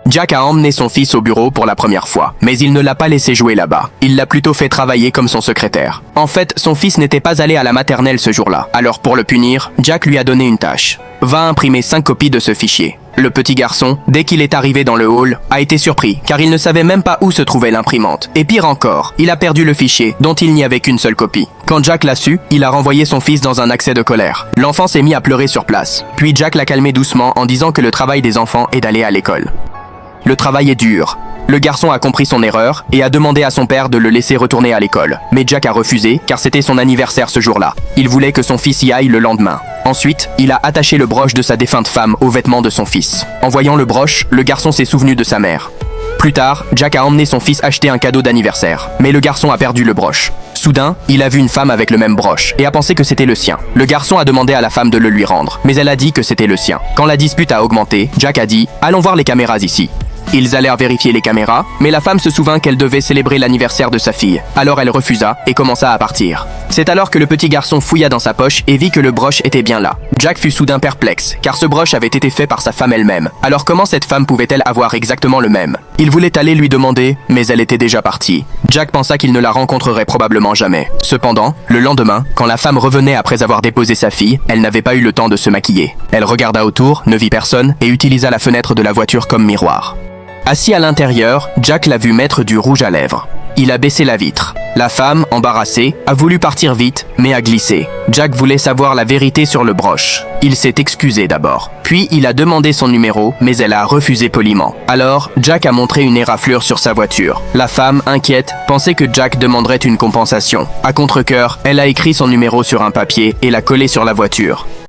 Jack a emmené son fils au bureau pour la première fois, mais il ne l'a pas laissé jouer là-bas. Il l'a plutôt fait travailler comme son secrétaire. En fait, son fils n'était pas allé à la maternelle ce jour-là. Alors pour le punir, Jack lui a donné une tâche. Va imprimer 5 copies de ce fichier. Le petit garçon, dès qu'il est arrivé dans le hall, a été surpris, car il ne savait même pas où se trouvait l'imprimante. Et pire encore, il a perdu le fichier, dont il n'y avait qu'une seule copie. Quand Jack l'a su, il a renvoyé son fils dans un accès de colère. L'enfant s'est mis à pleurer sur place. Puis Jack l'a calmé doucement en disant que le travail des enfants est d'aller à l'école. Le travail est dur. Le garçon a compris son erreur et a demandé à son père de le laisser retourner à l'école. Mais Jack a refusé, car c'était son anniversaire ce jour-là. Il voulait que son fils y aille le lendemain. Ensuite, il a attaché le broche de sa défunte femme aux vêtements de son fils. En voyant le broche, le garçon s'est souvenu de sa mère. Plus tard, Jack a emmené son fils acheter un cadeau d'anniversaire. Mais le garçon a perdu le broche. Soudain, il a vu une femme avec le même broche et a pensé que c'était le sien. Le garçon a demandé à la femme de le lui rendre, mais elle a dit que c'était le sien. Quand la dispute a augmenté, Jack a dit « Allons voir les caméras ici ». Ils allèrent vérifier les caméras, mais la femme se souvint qu'elle devait célébrer l'anniversaire de sa fille. Alors elle refusa et commença à partir. C'est alors que le petit garçon fouilla dans sa poche et vit que le broche était bien là. Jack fut soudain perplexe, car ce broche avait été fait par sa femme elle-même. Alors comment cette femme pouvait-elle avoir exactement le même? Il voulait aller lui demander, mais elle était déjà partie. Jack pensa qu'il ne la rencontrerait probablement jamais. Cependant, le lendemain, quand la femme revenait après avoir déposé sa fille, elle n'avait pas eu le temps de se maquiller. Elle regarda autour, ne vit personne et utilisa la fenêtre de la voiture comme miroir. Assis à l'intérieur, Jack l'a vu mettre du rouge à lèvres. Il a baissé la vitre. La femme, embarrassée, a voulu partir vite, mais a glissé. Jack voulait savoir la vérité sur le broche. Il s'est excusé d'abord. Puis il a demandé son numéro, mais elle a refusé poliment. Alors, Jack a montré une éraflure sur sa voiture. La femme, inquiète, pensait que Jack demanderait une compensation. À contre-cœur, elle a écrit son numéro sur un papier et l'a collé sur la voiture.